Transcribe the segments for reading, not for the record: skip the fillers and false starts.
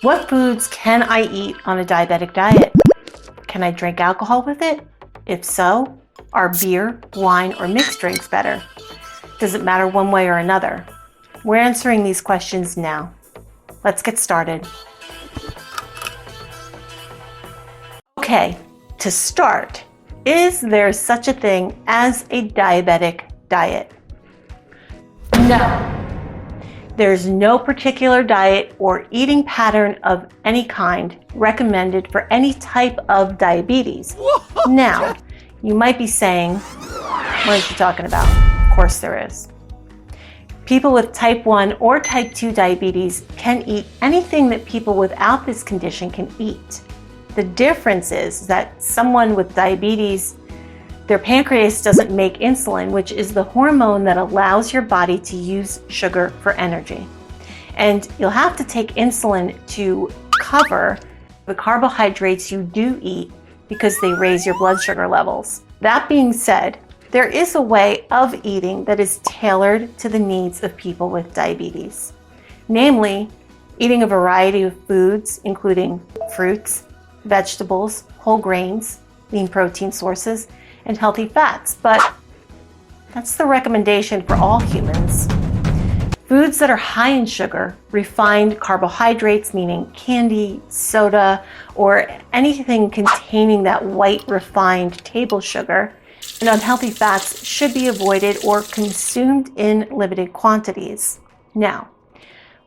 What foods can I eat on a diabetic diet? Can I drink alcohol with it? If so, are beer, wine, or mixed drinks better? Does it matter one way or another? We're answering these questions now. Let's get started. Okay, to start, is there such a thing as a diabetic diet? No. There's no particular diet or eating pattern of any kind recommended for any type of diabetes. Now, you might be saying, what is she talking about? Of course there is. People with type 1 or type 2 diabetes can eat anything that people without this condition can eat. The difference is that someone with diabetes, their pancreas doesn't make insulin, which is the hormone that allows your body to use sugar for energy. And you'll have to take insulin to cover the carbohydrates you do eat because they raise your blood sugar levels. That being said, there is a way of eating that is tailored to the needs of people with diabetes. Namely, eating a variety of foods, including fruits, vegetables, whole grains, lean protein sources, and healthy fats, but that's the recommendation for all humans. Foods that are high in sugar, refined carbohydrates, meaning candy, soda, or anything containing that white refined table sugar, and unhealthy fats should be avoided or consumed in limited quantities. Now,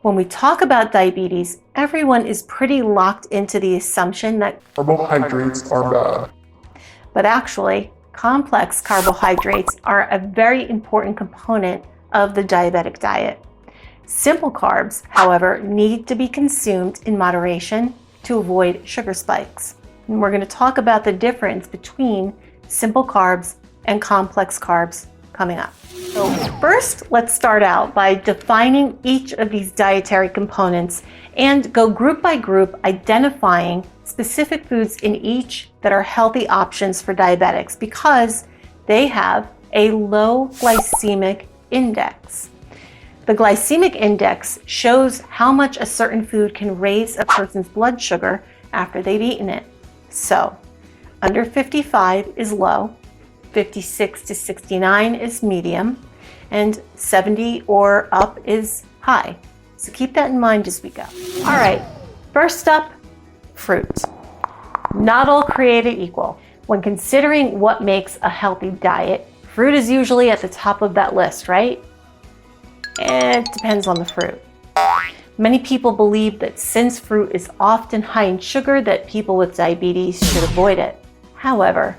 when we talk about diabetes, everyone is pretty locked into the assumption that carbohydrates are bad. But actually, complex carbohydrates are a very important component of the diabetic diet. Simple carbs, however, need to be consumed in moderation to avoid sugar spikes. And we're going to talk about the difference between simple carbs and complex carbs coming up. So first, let's start out by defining each of these dietary components and go group by group, identifying specific foods in each that are healthy options for diabetics because they have a low glycemic index. The glycemic index shows how much a certain food can raise a person's blood sugar after they've eaten it. So, under 55 is low, 56 to 69 is medium, and 70 or up is high. So keep that in mind as we go. All right, first up, fruit. Not all created equal. When considering what makes a healthy diet, fruit is usually at the top of that list, right? It depends on the fruit. Many people believe that since fruit is often high in sugar, that people with diabetes should avoid it. However,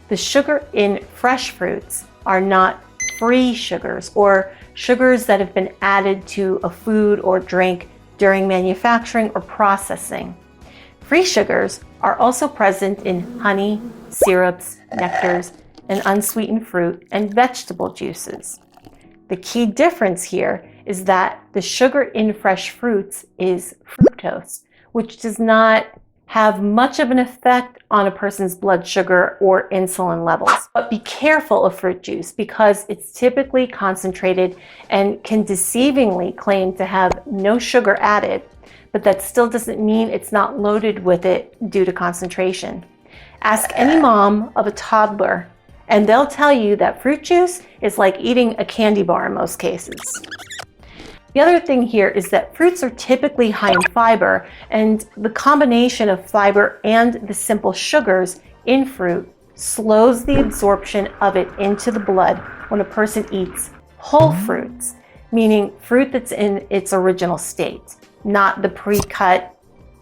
the sugar in fresh fruits are not free sugars or sugars that have been added to a food or drink during manufacturing or processing. Free sugars are also present in honey, syrups, nectars, and unsweetened fruit and vegetable juices. The key difference here is that the sugar in fresh fruits is fructose, which does not have much of an effect on a person's blood sugar or insulin levels. But be careful of fruit juice because it's typically concentrated and can deceivingly claim to have no sugar added, but that still doesn't mean it's not loaded with it due to concentration. Ask any mom of a toddler and they'll tell you that fruit juice is like eating a candy bar in most cases. The other thing here is that fruits are typically high in fiber, and the combination of fiber and the simple sugars in fruit slows the absorption of it into the blood when a person eats whole fruits, meaning fruit that's in its original state, not the pre-cut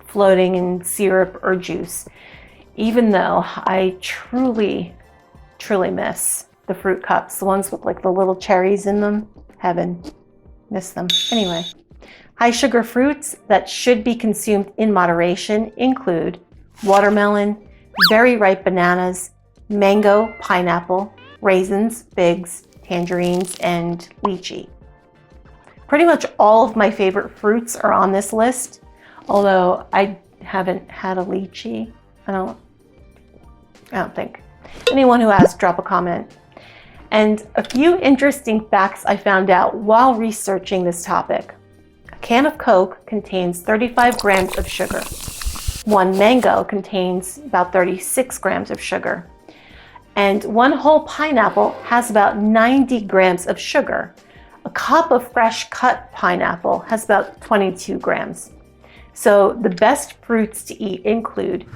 floating in syrup or juice. Even though I truly miss the fruit cups, the ones with like the little cherries in them. Heaven. Miss them. Anyway, high sugar fruits that should be consumed in moderation include watermelon, very ripe bananas, mango, pineapple, raisins, figs, tangerines, and lychee. Pretty much all of my favorite fruits are on this list, although I haven't had a lychee. I don't think. Anyone who has, drop a comment. And a few interesting facts I found out while researching this topic. can of Coke contains 35 grams of sugar. One mango contains about 36 grams of sugar. And one whole pineapple has about 90 grams of sugar. A cup of fresh cut pineapple has about 22 grams. So the best fruits to eat include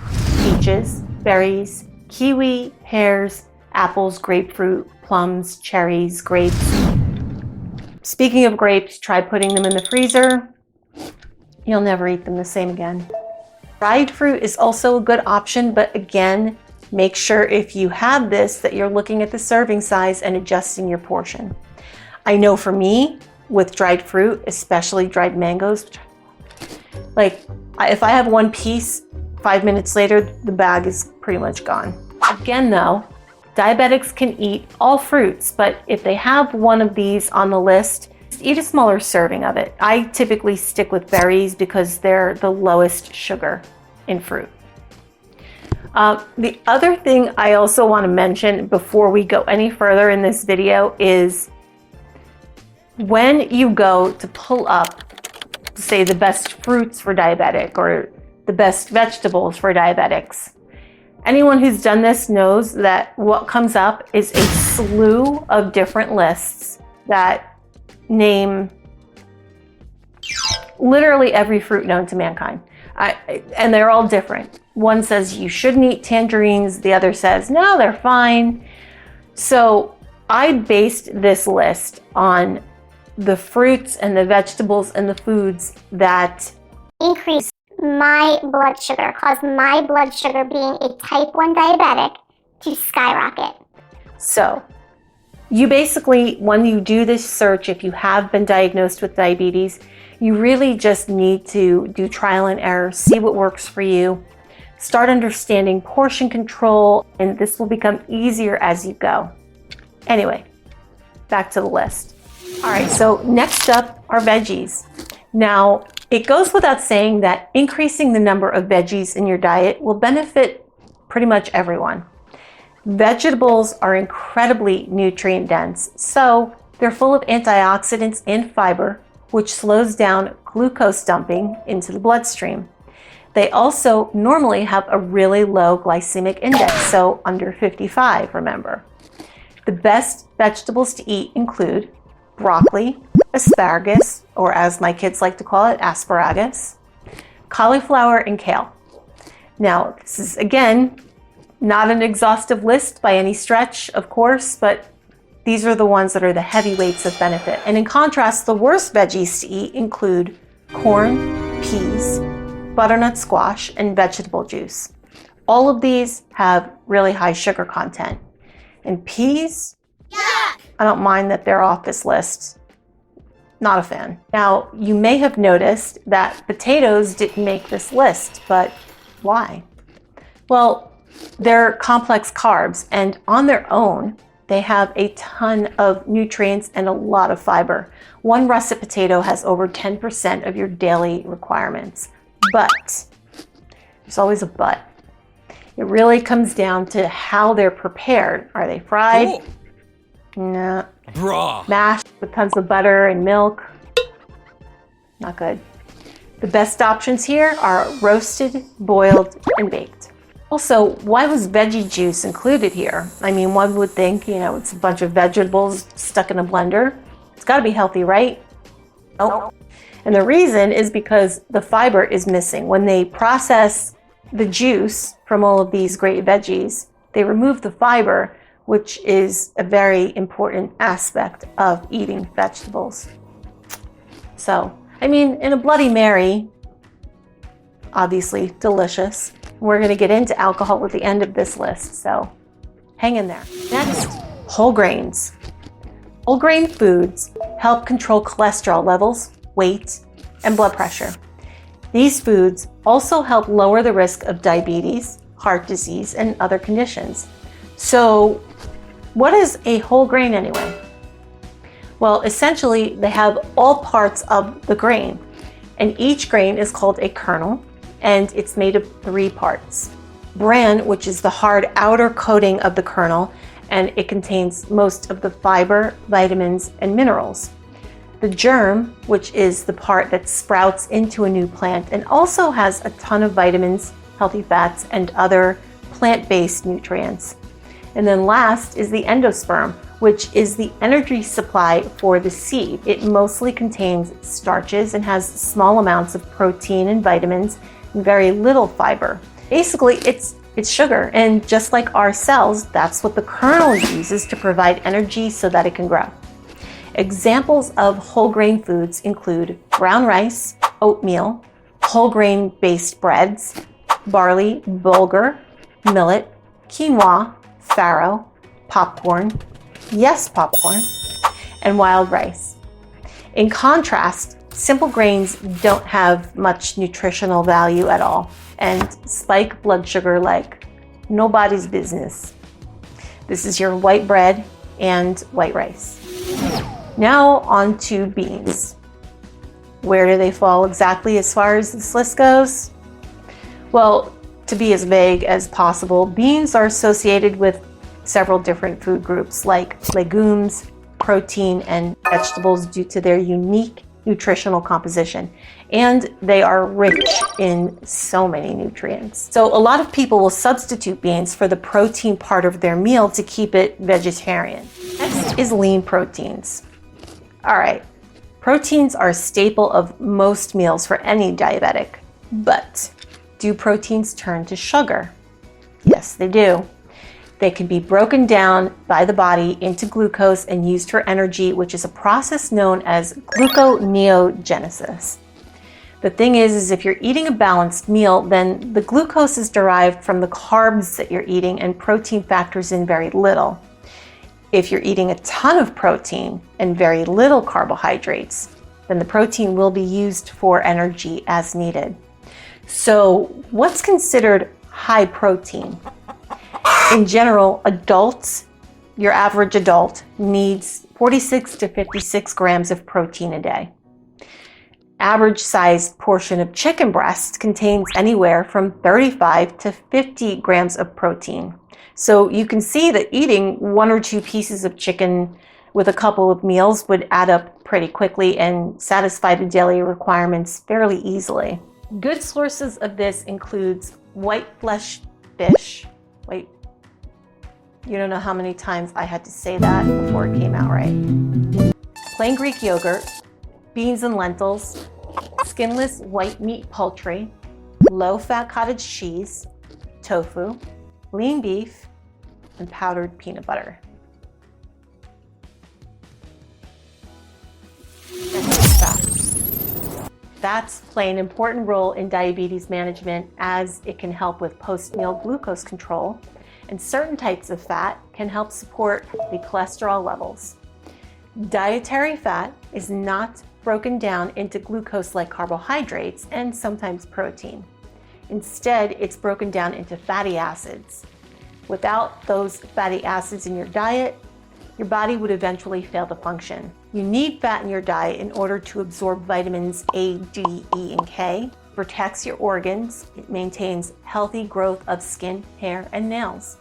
peaches, berries, kiwi, pears, apples, grapefruit, plums, cherries, grapes. Speaking of grapes, try putting them in the freezer. You'll never eat them the same again. Dried fruit is also a good option, but again, make sure if you have this that you're looking at the serving size and adjusting your portion. I know for me, with dried fruit, especially dried mangoes, like if I have one piece, 5 minutes later, the bag is pretty much gone. Again though, diabetics can eat all fruits, but if they have one of these on the list, just eat a smaller serving of it. I typically stick with berries because they're the lowest sugar in fruit. The other thing I also want to mention before we go any further in this video is when you go to pull up, say, the best fruits for diabetic or the best vegetables for diabetics, anyone who's done this knows that what comes up is a slew of different lists that name literally every fruit known to mankind. And they're all different. One says you shouldn't eat tangerines, the other says, no, they're fine. So I based this list on the fruits and the vegetables and the foods that increase my blood sugar, cause my blood sugar, being a type 1 diabetic, to skyrocket. So you basically, when you do this search, if you have been diagnosed with diabetes, you really just need to do trial and error, see what works for you, start understanding portion control, and this will become easier as you go. Anyway, back to the list. All right, so next up are veggies. Now, it goes without saying that increasing the number of veggies in your diet will benefit pretty much everyone. Vegetables are incredibly nutrient dense, so they're full of antioxidants and fiber, which slows down glucose dumping into the bloodstream. They also normally have a really low glycemic index, so under 55, remember. The best vegetables to eat include broccoli, asparagus, or as my kids like to call it, asparagus, cauliflower, and kale. Now, this is, again, not an exhaustive list by any stretch, of course, but these are the ones that are the heavyweights of benefit. And in contrast, the worst veggies to eat include corn, peas, butternut squash, and vegetable juice. All of these have really high sugar content. And peas, yuck! I don't mind that they're off this list. Not a fan. Now, you may have noticed that potatoes didn't make this list, but why? Well, they're complex carbs, and on their own, they have a ton of nutrients and a lot of fiber. One russet potato has over 10% of your daily requirements. But, there's always a but. It really comes down to how they're prepared. Are they fried? No. Bruh. Mashed with tons of butter and milk? Not good. The best options here are roasted, boiled, and baked. Also, why was veggie juice included here? I mean, one would think, it's a bunch of vegetables stuck in a blender. It's got to be healthy, right? Nope. And the reason is because the fiber is missing. When they process the juice from all of these great veggies, they remove the fiber, which is a very important aspect of eating vegetables. So, I mean, in a Bloody Mary, obviously delicious. We're going to get into alcohol at the end of this list, so hang in there. Next, whole grains. Whole grain foods help control cholesterol levels, weight, and blood pressure. These foods also help lower the risk of diabetes, heart disease, and other conditions. So, what is a whole grain anyway? Well, essentially, they have all parts of the grain, and each grain is called a kernel, and it's made of 3 parts. Bran, which is the hard outer coating of the kernel, and it contains most of the fiber, vitamins, and minerals. The germ, which is the part that sprouts into a new plant and also has a ton of vitamins, healthy fats, and other plant-based nutrients. And then last is the endosperm, which is the energy supply for the seed. It mostly contains starches and has small amounts of protein and vitamins and very little fiber. Basically, it's sugar, and just like our cells, that's what the kernel uses to provide energy so that it can grow. Examples of whole grain foods include brown rice, oatmeal, whole grain based breads, barley, bulgur, millet, quinoa, farro, popcorn, popcorn, and wild rice. In contrast, simple grains don't have much nutritional value at all and spike blood sugar like nobody's business. This is your white bread and white rice. Now on to beans. Where do they fall exactly as far as this list goes? Well, to be as vague as possible, beans are associated with several different food groups like legumes, protein, and vegetables due to their unique nutritional composition. And they are rich in so many nutrients. So a lot of people will substitute beans for the protein part of their meal to keep it vegetarian. Next is lean proteins. All right, proteins are a staple of most meals for any diabetic, but do proteins turn to sugar? Yes, they do. They can be broken down by the body into glucose and used for energy, which is a process known as gluconeogenesis. The thing is if you're eating a balanced meal, then the glucose is derived from the carbs that you're eating and protein factors in very little. If you're eating a ton of protein and very little carbohydrates, then the protein will be used for energy as needed. So what's considered high protein? In general, adults, your average adult, needs 46 to 56 grams of protein a day. Average sized portion of chicken breast contains anywhere from 35 to 50 grams of protein. So you can see that eating 1 or 2 pieces of chicken with a couple of meals would add up pretty quickly and satisfy the daily requirements fairly easily. Good sources of this includes white flesh fish. Wait, you don't know how many times I had to say that before it came out right. Plain Greek yogurt, beans and lentils, skinless white meat poultry, low-fat cottage cheese, tofu, lean beef, and powdered peanut butter. Fats play an important role in diabetes management as it can help with post-meal glucose control, and certain types of fat can help support the cholesterol levels. Dietary fat is not broken down into glucose like carbohydrates and sometimes protein. Instead, it's broken down into fatty acids. Without those fatty acids in your diet, your body would eventually fail to function. You need fat in your diet in order to absorb vitamins A, D, E, and K. It protects your organs. It maintains healthy growth of skin, hair, and nails.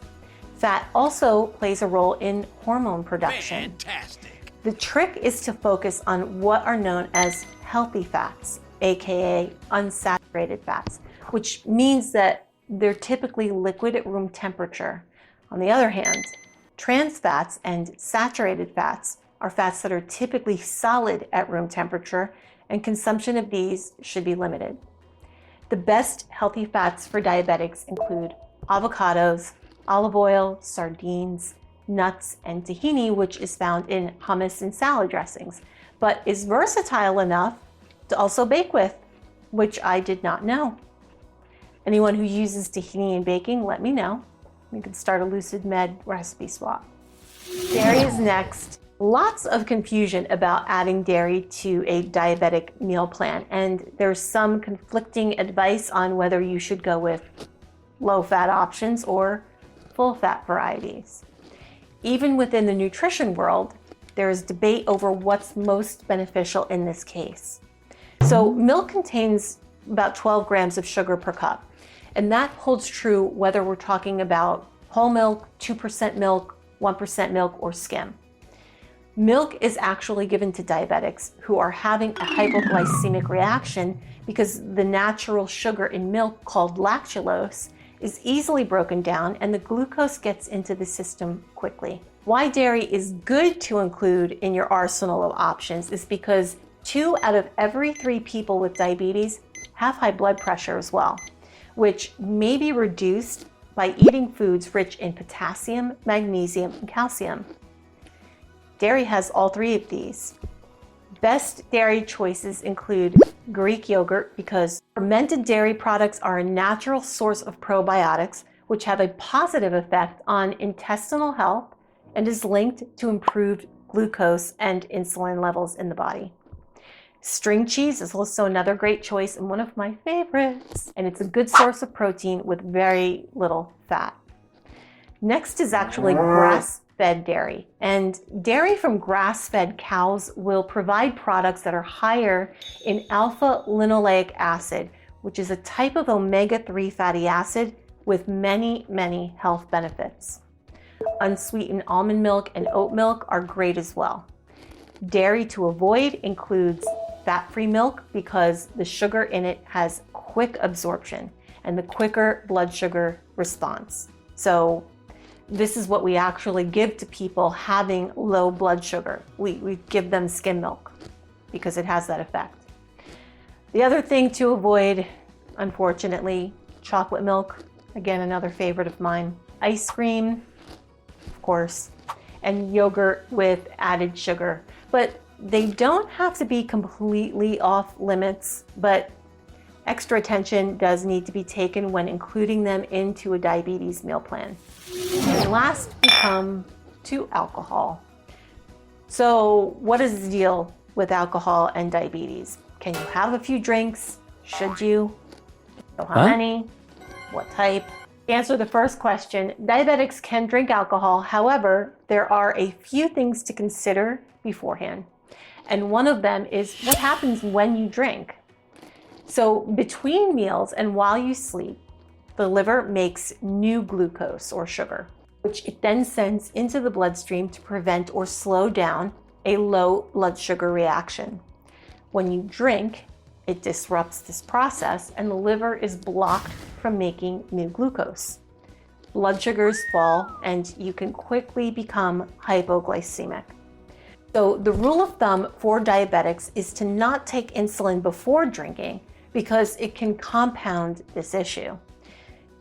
Fat also plays a role in hormone production. Fantastic. The trick is to focus on what are known as healthy fats, aka unsaturated fats, which means that they're typically liquid at room temperature. On the other hand, trans fats and saturated fats are fats that are typically solid at room temperature, and consumption of these should be limited. The best healthy fats for diabetics include avocados, olive oil, sardines, nuts, and tahini, which is found in hummus and salad dressings, but is versatile enough to also bake with, which I did not know. Anyone who uses tahini in baking, let me know. We can start a Lucid Med recipe swap. Dairy is next. Lots of confusion about adding dairy to a diabetic meal plan, and there's some conflicting advice on whether you should go with low-fat options or full-fat varieties. Even within the nutrition world, there is debate over what's most beneficial in this case. So milk contains about 12 grams of sugar per cup, and that holds true whether we're talking about whole milk, 2% milk, 1% milk, or skim. Milk is actually given to diabetics who are having a hypoglycemic reaction because the natural sugar in milk, called lactulose, is easily broken down and the glucose gets into the system quickly. Why dairy is good to include in your arsenal of options is because 2 out of every 3 people with diabetes have high blood pressure as well, which may be reduced by eating foods rich in potassium, magnesium, and calcium. Dairy has all 3 of these. Best dairy choices include Greek yogurt because fermented dairy products are a natural source of probiotics, which have a positive effect on intestinal health and is linked to improved glucose and insulin levels in the body. String cheese is also another great choice and one of my favorites, and it's a good source of protein with very little fat. Next is actually grass-fed dairy, and dairy from grass-fed cows will provide products that are higher in alpha-linoleic acid, which is a type of omega-3 fatty acid with many, many health benefits. Unsweetened almond milk and oat milk are great as well. Dairy to avoid includes fat-free milk because the sugar in it has quick absorption and the quicker blood sugar response. So this is what we actually give to people having low blood sugar. We give them skim milk because it has that effect. The other thing to avoid, unfortunately, chocolate milk, again, another favorite of mine. Ice cream, of course, and yogurt with added sugar. But they don't have to be completely off limits, but extra attention does need to be taken when including them into a diabetes meal plan. And last, we come to alcohol. So what is the deal with alcohol and diabetes? Can you have a few drinks? Should you? So how many? What type? To answer the first question, diabetics can drink alcohol. However, there are a few things to consider beforehand. And one of them is what happens when you drink. So between meals and while you sleep, the liver makes new glucose or sugar, which it then sends into the bloodstream to prevent or slow down a low blood sugar reaction. When you drink, it disrupts this process and the liver is blocked from making new glucose. Blood sugars fall and you can quickly become hypoglycemic. So the rule of thumb for diabetics is to not take insulin before drinking because it can compound this issue.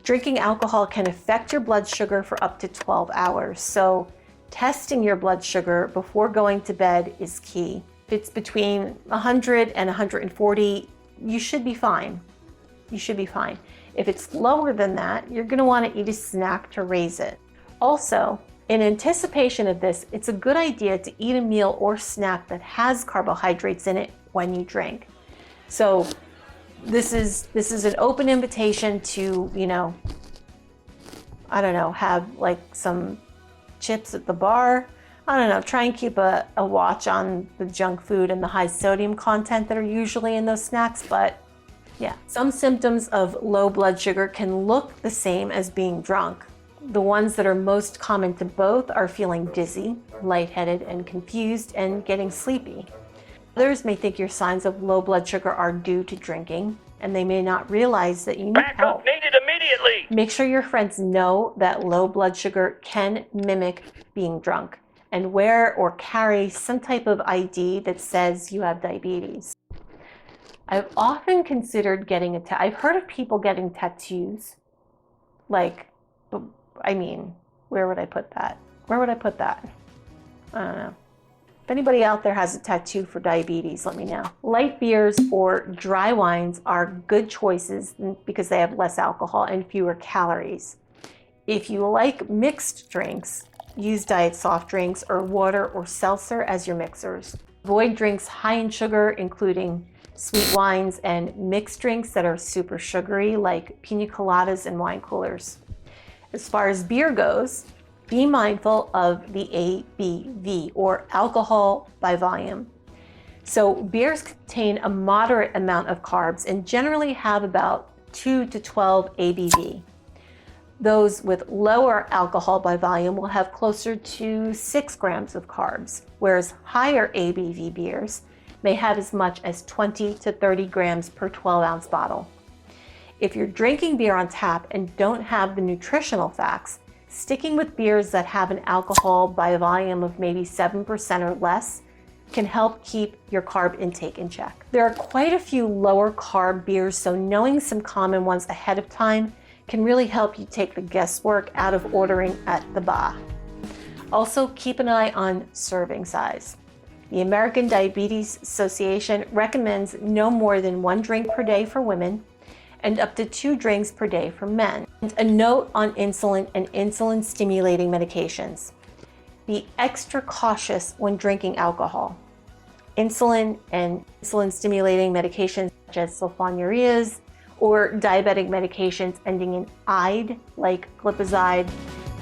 Drinking alcohol can affect your blood sugar for up to 12 hours. So testing your blood sugar before going to bed is key. If it's between 100 and 140, you should be fine. You should be fine. If it's lower than that, you're going to want to eat a snack to raise it. Also, in anticipation of this, it's a good idea to eat a meal or snack that has carbohydrates in it when you drink. So this is an open invitation to, have like some chips at the bar. Try and keep a watch on the junk food and the high sodium content that are usually in those snacks. But yeah, some symptoms of low blood sugar can look the same as being drunk. The ones that are most common to both are feeling dizzy, lightheaded, and confused, and getting sleepy. Others may think your signs of low blood sugar are due to drinking, and they may not realize that you need help. Backup needed immediately! Make sure your friends know that low blood sugar can mimic being drunk, and wear or carry some type of ID that says you have diabetes. I've often considered getting I've heard of people getting tattoos. Where would I put that? I don't know. If anybody out there has a tattoo for diabetes, let me know. Light beers or dry wines are good choices because they have less alcohol and fewer calories. If you like mixed drinks, use diet soft drinks or water or seltzer as your mixers. Avoid drinks high in sugar, including sweet wines and mixed drinks that are super sugary, like pina coladas and wine coolers. As far as beer goes, be mindful of the ABV, or alcohol by volume. So beers contain a moderate amount of carbs and generally have about 2 to 12 ABV. Those with lower alcohol by volume will have closer to 6 grams of carbs, whereas higher ABV beers may have as much as 20 to 30 grams per 12-ounce bottle. If you're drinking beer on tap and don't have the nutritional facts, sticking with beers that have an alcohol by volume of maybe 7% or less can help keep your carb intake in check. There are quite a few lower carb beers, so knowing some common ones ahead of time can really help you take the guesswork out of ordering at the bar. Also, keep an eye on serving size. The American Diabetes Association recommends no more than 1 drink per day for women and up to 2 drinks per day for men. And a note on insulin and insulin-stimulating medications. Be extra cautious when drinking alcohol. Insulin and insulin-stimulating medications such as sulfonylureas or diabetic medications ending in "ide," like glipizide,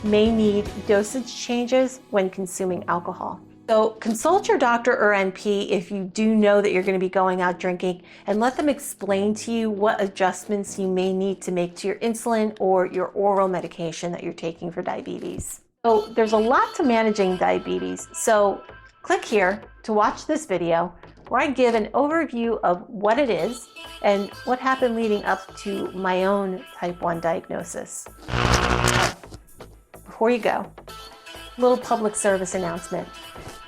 may need dosage changes when consuming alcohol. So consult your doctor or NP if you do know that you're going to be going out drinking, and let them explain to you what adjustments you may need to make to your insulin or your oral medication that you're taking for diabetes. So there's a lot to managing diabetes. So click here to watch this video where I give an overview of what it is and what happened leading up to my own type 1 diagnosis. Before you go, a little public service announcement.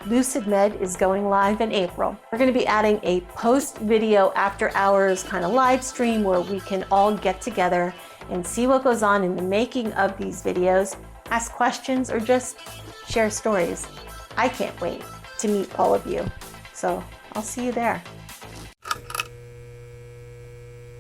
Lucid Med is going live in April. We're going to be adding a post video after hours kind of live stream where we can all get together and see what goes on in the making of these videos, ask questions, or just share stories. I can't wait to meet all of you. So I'll see you there.